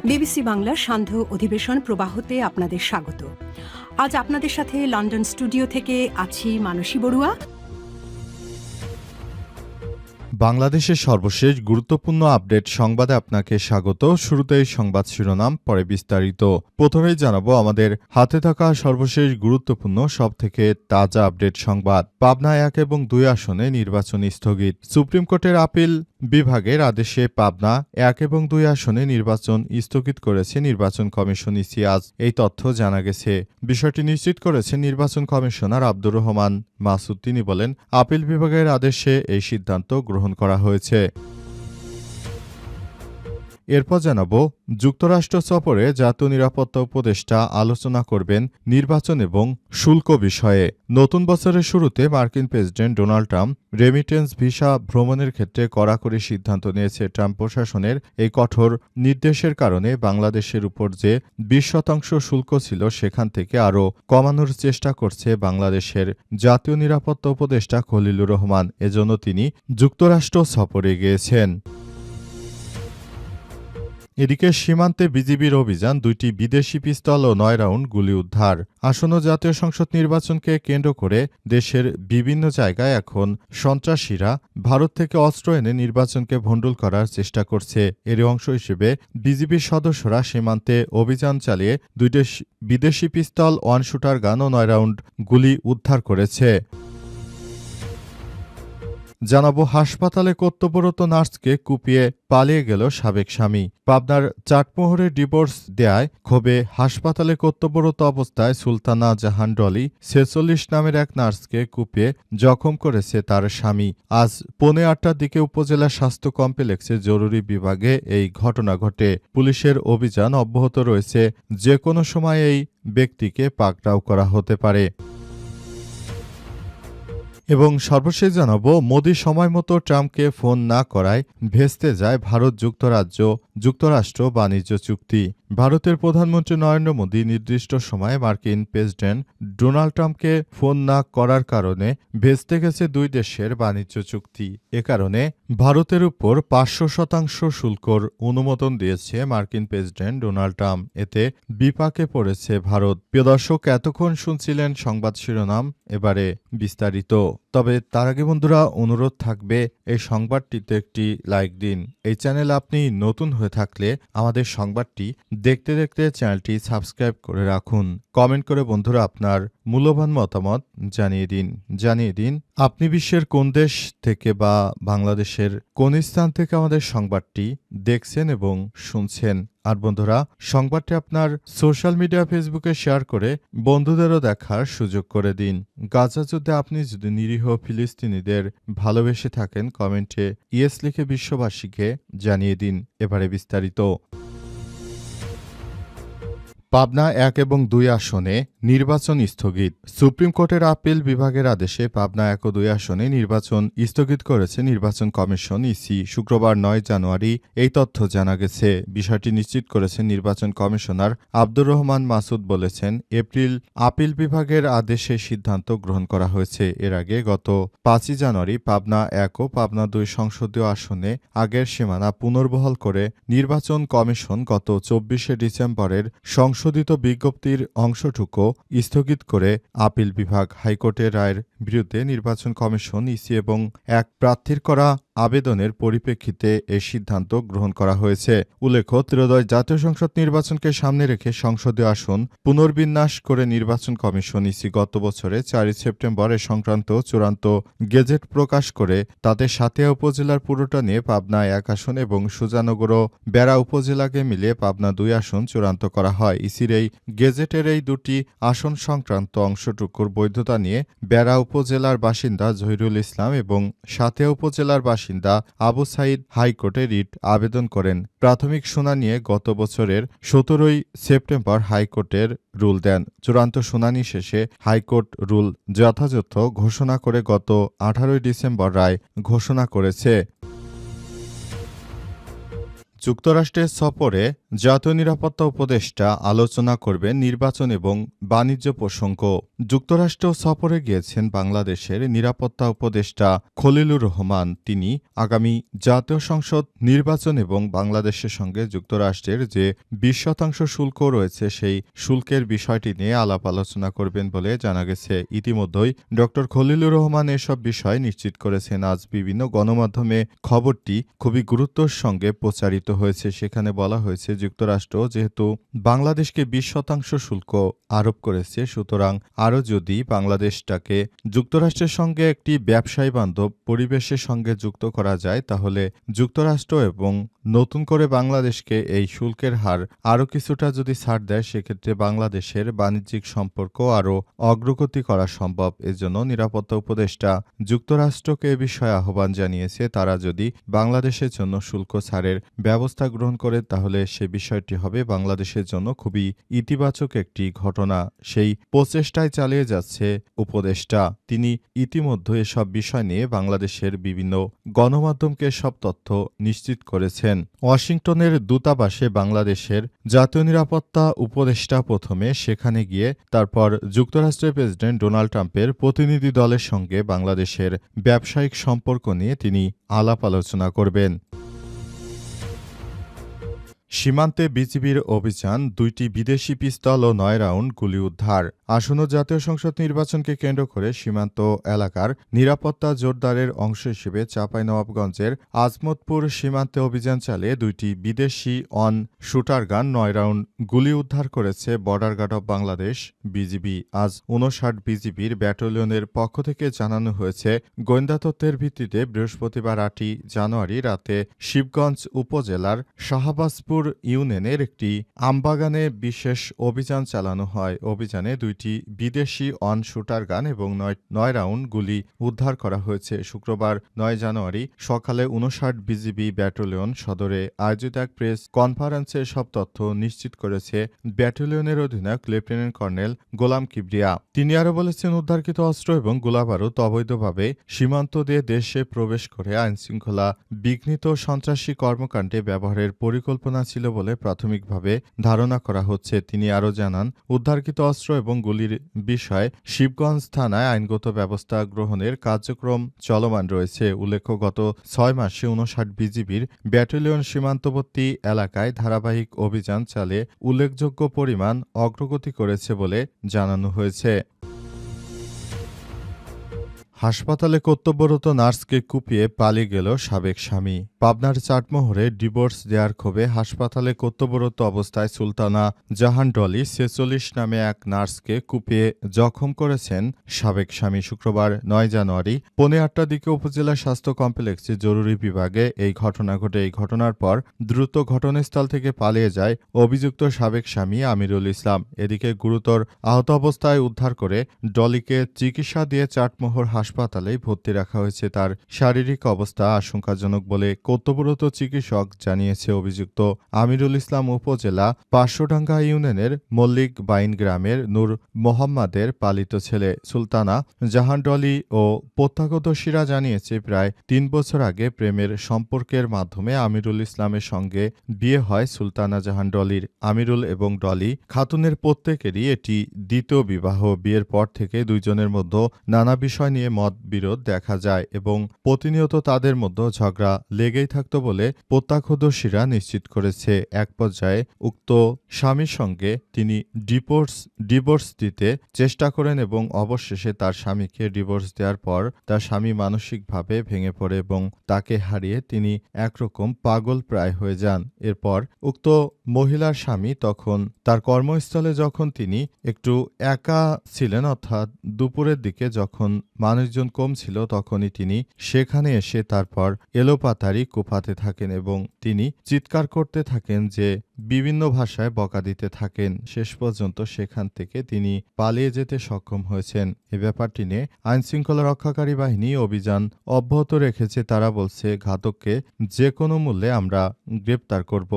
BBC বাংলার সান্ধ্য অধিবেশন প্রবাহতে আপনাদের স্বাগত। আজ আপনাদের সাথে লন্ডন স্টুডিও থেকে আছি মানসী বড়ুয়া। বাংলাদেশের সর্বশেষ গুরুত্বপূর্ণ আপডেট সংবাদে আপনাকে স্বাগত। শুরুতেই সংবাদ শিরোনাম, পরে বিস্তারিত। প্রথমেই জানাবো আমাদের হাতে থাকা সর্বশেষ গুরুত্বপূর্ণ সবথেকে তাজা আপডেট সংবাদ। পাবনা 1 এবং 2 আসনে নির্বাচন স্থগিত। সুপ্রিম কোর্টের আপিল বিভাগের আদেশে পাবনা 1 এবং 2 আসনে নির্বাচন স্থগিত করেছে নির্বাচন কমিশন ইসি। আজ এই তথ্য জানা গেছে। বিষয়টি নিশ্চিত করেছেন নির্বাচন কমিশনার আব্দুর রহমান মাসুদ। তিনি বলেন, আপিল বিভাগের আদেশে এই সিদ্ধান্ত গ্রহণ করা হয়েছে। এরপর জানাবো, যুক্তরাষ্ট্র সফরে জাতীয় নিরাপত্তা উপদেষ্টা আলোচনা করবেন নির্বাচন এবং শুল্ক বিষয়ে। নতুন বছরের শুরুতে মার্কিন president Donald Trump remittance visa ভ্রমণের ক্ষেত্রে কড়াকড়ি সিদ্ধান্ত নিয়েছে। ট্রাম্প প্রশাসনের এই কঠোর নির্দেশের কারণে বাংলাদেশের উপর যে 20% শুল্ক ছিল সেখান থেকে আরও কমানোর চেষ্টা করছে বাংলাদেশের জাতীয় নিরাপত্তা উপদেষ্টা খলিলুর রহমান। এজন্য তিনি যুক্তরাষ্ট্র সফরে গিয়েছেন। এদিকে সীমান্তে বিজিবির অভিযান, 2টি বিদেশি পিস্তল ও 9 রাউন্ড গুলি উদ্ধার। আসন্ন জাতীয় সংসদ নির্বাচনকে কেন্দ্র করে দেশের বিভিন্ন জায়গায় এখন সন্ত্রাসীরা ভারত থেকে অস্ত্র এনে নির্বাচনকে ভণ্ডুল করার চেষ্টা করছে। এর অংশ হিসেবে বিজিবির সদস্যরা সীমান্তে অভিযান চালিয়ে 2টি বিদেশি পিস্তল, 1 শুটার গান ও 9 রাউন্ড গুলি উদ্ধার করেছে। জানাবো, হাসপাতালে কর্তব্যরত নার্সকে কুপিয়ে পালিয়ে গেল সাবেক স্বামী। পাবনার চাটমোহরে ডিভোর্স দেয়ায় ক্ষোভে হাসপাতালে কর্তব্যরত অবস্থায় সুলতানা জাহান ডলি 46 নামের এক নার্সকে কুপিয়ে জখম করেছে তার স্বামী। আজ 8:45টার দিকে উপজেলা স্বাস্থ্য কমপ্লেক্সের জরুরি বিভাগে এই ঘটনা ঘটে। পুলিশের অভিযান অব্যাহত রয়েছে। যে কোনো সময় এই ব্যক্তিকে পাকড়াও করা হতে পারে। এবং সর্বশেষ জানাবো, মোদি সময়মতো ট্রাম্পকে ফোন না করায় ভেস্তে যায় ভারত যুক্তরাষ্ট্র বাণিজ্য চুক্তি। ভারতের প্রধানমন্ত্রী নরেন্দ্র মোদী নির্দিষ্ট সময়ে মার্কিন প্রেসিডেন্ট ডোনাল্ড ট্রাম্পকে ফোন না করার কারণে ভেস্তে গেছে দুই দেশের বাণিজ্য চুক্তি। এ কারণে ভারতের উপর 500% শুল্কর অনুমোদন দিয়েছে মার্কিন প্রেসিডেন্ট ডোনাল্ড ট্রাম্প। এতে বিপাকে পড়েছে ভারত। প্রিয় দর্শক, এতক্ষণ শুনছিলেন সংবাদ শিরোনাম, এবারে বিস্তারিত। তবে তার আগে বন্ধুরা, অনুরোধ থাকবে এই সংবাদটিতে একটি লাইক দিন। এই চ্যানেল আপনি নতুন হয়ে থাকলে আমাদের সংবাদটি দেখতে দেখতে চ্যানেলটি সাবস্ক্রাইব করে রাখুন। কমেন্ট করে বন্ধুরা আপনার মূল্যবান মতামত জানিয়ে দিন আপনি বিশ্বের কোন দেশ থেকে বা বাংলাদেশের কোন স্থান থেকে আমাদের সংবাদটি দেখছেন এবং শুনছেন। আর বন্ধুরা, সংবাদটি আপনার সোশ্যাল মিডিয়া ফেসবুকে শেয়ার করে বন্ধুদেরও দেখার সুযোগ করে দিন। গাজা যুদ্ধে আপনি যদি নিরীহ ফিলিস্তিনিদের ভালোবেসে থাকেন, কমেন্টে ইয়েস লিখে বিশ্ববাসীকে জানিয়ে দিন। এবারে বিস্তারিত। পাবনা 1 এবং 2 আসনে নির্বাচন স্থগিত। সুপ্রিম কোর্টের আপিল বিভাগের আদেশে পাবনা 1 ও 2 আসনে নির্বাচন স্থগিত করেছে নির্বাচন কমিশন ইসি। শুক্রবার 9 জানুয়ারি এই তথ্য জানা গেছে। বিষয়টি নিশ্চিত করেছেন নির্বাচন কমিশনার আব্দুর রহমান মাসুদ। বলেছেন, এপ্রিল আপিল বিভাগের আদেশে সিদ্ধান্ত গ্রহণ করা হয়েছে। এর আগে গত 5 জানুয়ারি পাবনা 1 ও পাবনা 2 সংসদীয় আসনে আগের সীমানা পুনর্বহাল করে নির্বাচন কমিশন গত 24 ডিসেম্বরের সংশোধিত বিজ্ঞপ্তির অংশটুকু স্থগিত করে আপিল বিভাগ। হাইকোর্টের রায়ের বিরুদ্ধে নির্বাচন কমিশন ইসি এবং এক প্রার্থীর করা আবেদনের পরিপ্রেক্ষিতে এই সিদ্ধান্ত গ্রহণ করা হয়েছে। উল্লেখ্য, ত্রয়োদশ জাতীয় সংসদ নির্বাচনকে সামনে রেখে সংসদীয় আসন পুনর্বিন্যাস করে নির্বাচন কমিশন ইসি গত বছরে 4 সেপ্টেম্বর এ সংক্রান্ত চূড়ান্ত গেজেট প্রকাশ করে তাদের সাতিয়া উপজেলার পুরোটা নিয়ে পাবনা 1 আসন এবং সুজানগর ও বেড়া উপজেলাকে মিলিয়ে পাবনা 2 আসন চূড়ান্ত করা হয়। ইসির এই গেজেটের এই দুটি আসন সংক্রান্ত অংশটুকুর বৈধতা নিয়ে বেড়া উপজেলার বাসিন্দা জহিরুল ইসলাম এবং সাতিয়া উপজেলার বাসিন্দা আবু সাইদ হাইকোর্টে রিট আবেদন করেন। প্রাথমিক শুনানিয়ে গত বছরের 17 সেপ্টেম্বর হাইকোর্টের রুল দেন। চূড়ান্ত শুনানি শেষে হাইকোর্ট রুল যথাযথ ঘোষণা করে গত 18 ডিসেম্বর রায় ঘোষণা করেছে। যুক্তরাষ্ট্রের সফরে জাতীয় নিরাপত্তা উপদেষ্টা আলোচনা করবেন নির্বাচন এবং বাণিজ্য প্রসঙ্গ। যুক্তরাষ্ট্র সফরে গিয়েছেন বাংলাদেশের নিরাপত্তা উপদেষ্টা খলিলুর রহমান। তিনি আগামী জাতীয় সংসদ নির্বাচন এবং বাংলাদেশের সঙ্গে যুক্তরাষ্ট্রের যে 20% শুল্ক রয়েছে সেই শুল্কের বিষয়টি নিয়ে আলাপ আলোচনা করবেন বলে জানা গেছে। ইতিমধ্যেই ড খলিলুর রহমান এসব বিষয় নিশ্চিত করেছেন। আজ বিভিন্ন গণমাধ্যমে খবরটি খুবই গুরুত্বের সঙ্গে প্রচারিত হয়েছে। সেখানে বলা হয়েছে যুক্তরাষ্ট্র যেহেতু বাংলাদেশকে 20% শুল্ক আরোপ করেছে, সুতরাং আরও যদি বাংলাদেশটাকে যুক্তরাষ্ট্রের সঙ্গে একটি ব্যবসায়ী বান্ধব পরিবেশের সঙ্গে যুক্ত করা যায়, তাহলে যুক্তরাষ্ট্র এবং নতুন করে বাংলাদেশকে এই শুল্কের হার আরও কিছুটা যদি ছাড় দেয়, সেক্ষেত্রে বাংলাদেশের বাণিজ্যিক সম্পর্ক আরও অগ্রগতি করা সম্ভব। এজন্য নিরাপত্তা উপদেষ্টা যুক্তরাষ্ট্রকে এ বিষয়ে আহ্বান জানিয়েছে। তারা যদি বাংলাদেশের জন্য শুল্ক ছাড়ের ব্যবস্থা গ্রহণ করে, তাহলে সে বিষয়টি হবে বাংলাদেশের জন্য খুবই ইতিবাচক একটি ঘটনা। সেই প্রচেষ্টায় চালিয়ে যাচ্ছে উপদেষ্টা। তিনি ইতিমধ্যে এসব বিষয় নিয়ে বাংলাদেশের বিভিন্ন গণমাধ্যমকে সব তথ্য নিশ্চিত করেছেন। ওয়াশিংটনের দূতাবাসে বাংলাদেশের জাতীয় নিরাপত্তা উপদেষ্টা প্রথমে সেখানে গিয়ে তারপর যুক্তরাষ্ট্রের প্রেসিডেন্ট ডোনাল্ড ট্রাম্পের প্রতিনিধি দলের সঙ্গে বাংলাদেশের ব্যবসায়িক সম্পর্ক নিয়ে তিনি আলাপ আলোচনা করবেন। সীমান্তে বিজিবির অভিযান, 2টি বিদেশি পিস্তল ও 9 রাউন্ড গুলি উদ্ধার। আসন্ন জাতীয় সংসদ নির্বাচনকে কেন্দ্র করে সীমান্ত এলাকার নিরাপত্তা জোরদারের অংশ হিসেবে চাঁপাইনবাবগঞ্জের আজমতপুর সীমান্তে অভিযান চালিয়ে 2টি বিদেশি অন শুটার গান 9 রাউন্ড গুলি উদ্ধার করেছে border guard of Bangladesh BGB. আজ 59 বিজিবির ব্যাটালিয়নের পক্ষ থেকে জানানো হয়েছে, গোয়েন্দা তথ্যের ভিত্তিতে বৃহস্পতিবার 8 জানুয়ারি রাতে শিবগঞ্জ উপজেলার শাহবাজপুর ইউনিয়নের একটি আমবাগানে বিশেষ অভিযান চালানো হয়। অভিযানে 2টি বিদেশি অন শুটার গান এবং 9 রাউন্ড গুলি উদ্ধার করা হয়েছে। শুক্রবার 9 জানুয়ারি সকালে 59 বিজিবি ব্যাটালিয়ন সদরে আয়োজিত এক প্রেস কনফারেন্সে সব তথ্য নিশ্চিত করেছে ব্যাটালিয়নের অধিনায়ক লেফটেন্যান্ট কর্নেল গোলাম কিবরিয়া। তিনি আরও বলেছেন, উদ্ধারকৃত অস্ত্র এবং গোলাবারুদ অবৈধভাবে সীমান্ত দিয়ে দেশে প্রবেশ করে আইনশৃঙ্খলা বিঘ্নিত সন্ত্রাসী কর্মকাণ্ডে ব্যবহারের পরিকল্পনা ছিল বলে প্রাথমিকভাবে ধারণা করা হচ্ছে। তিনি আরও জানান, উদ্ধারকৃত অস্ত্র এবং গুলির বিষয়ে শিবগঞ্জ থানায় আইনগত ব্যবস্থা গ্রহণের কার্যক্রম চলমান রয়েছে। উল্লেখ্য, গত 6 মাসে 59 বিজিবির ব্যাটালিয়ন সীমান্তবর্তী এলাকায় ধারাবাহিক অভিযান চালিয়ে উল্লেখযোগ্য পরিমাণ অগ্রগতি করেছে বলে জানানো হয়েছে। হাসপাতালে কর্তব্যরত নার্সকে কুপিয়ে পালিয়ে গেল সাবেক স্বামী। পাবনার চাটমোহরে ডিভোর্স দেওয়ার ক্ষোভে হাসপাতালে কর্তব্যরত অবস্থায় সুলতানা জাহান ডলি 46 নামে এক নার্সকে কুপিয়ে জখম করেছেন সাবেক স্বামী। শুক্রবার 9 জানুয়ারি 8:15টার দিকে উপজেলা স্বাস্থ্য কমপ্লেক্সে জরুরি বিভাগে এই ঘটনা ঘটে। এই ঘটনার পর দ্রুত ঘটনাস্থল থেকে পালিয়ে যায় অভিযুক্ত সাবেক স্বামী আমিরুল ইসলাম। এদিকে গুরুতর আহত অবস্থায় উদ্ধার করে ডলিকে চিকিৎসা দিয়ে চাটমোহর হাসপাতালে ভর্তি রাখা হয়েছে। তার শারীরিক অবস্থা আশঙ্কাজনক বলে কর্তব্যরত চিকিৎসক জানিয়েছে। অভিযুক্ত আমিরুল ইসলাম উপজেলা পার্শ্বডাঙ্গা ইউনিয়নের মল্লিক বাইন গ্রামের নূর মোহাম্মদের পালিত ছেলে। সুলতানা জাহান ডলি ও প্রত্যক্ষদর্শীরা জানিয়েছে, প্রায় 3 বছর আগে প্রেমের সম্পর্কের মাধ্যমে আমিরুল ইসলামের সঙ্গে বিয়ে হয় সুলতানা জাহান ডলির। আমিরুল এবং ডলি খাতুনের প্রত্যেকেরই এটি দ্বিতীয় বিবাহ। বিয়ের পর থেকে দুইজনের মধ্যে নানা বিষয় নিয়ে মতবিরোধ দেখা যায় এবং প্রতিনিয়ত তাদের মধ্যে ঝগড়া লেগেই থাকত বলে প্রত্যক্ষদর্শীরা নিশ্চিত করেছে। এক পর্যায়ে উক্ত স্বামীর সঙ্গে তিনি ডিভোর্স দিতে চেষ্টা করেন এবং অবশেষে তার স্বামীকে ডিভোর্স দেওয়ার পর তার স্বামী মানসিকভাবে ভেঙে পড়ে এবং তাকে হারিয়ে তিনি একরকম পাগল প্রায় হয়ে যান। এরপর উক্ত মহিলার স্বামী তখন তার কর্মস্থলে যখন তিনি একটু একা ছিলেন, অর্থাৎ দুপুরের দিকে যখন মানুষজন কম ছিল, তখনই তিনি সেখানে এসে তারপর এলোপাতাড়ি কোপাতে থাকেন এবং তিনি চিৎকার করতে থাকেন, যে বিভিন্ন ভাষায় বকা দিতে থাকেন। শেষ পর্যন্ত সেখান থেকে তিনি পালিয়ে যেতে সক্ষম হয়েছেন। এ ব্যাপারটি নিয়ে আইনশৃঙ্খলা রক্ষাকারী বাহিনী অভিযান অব্যাহত রেখেছে। তারা বলছে, ঘাতককে যে কোনো মূল্যে আমরা গ্রেপ্তার করব।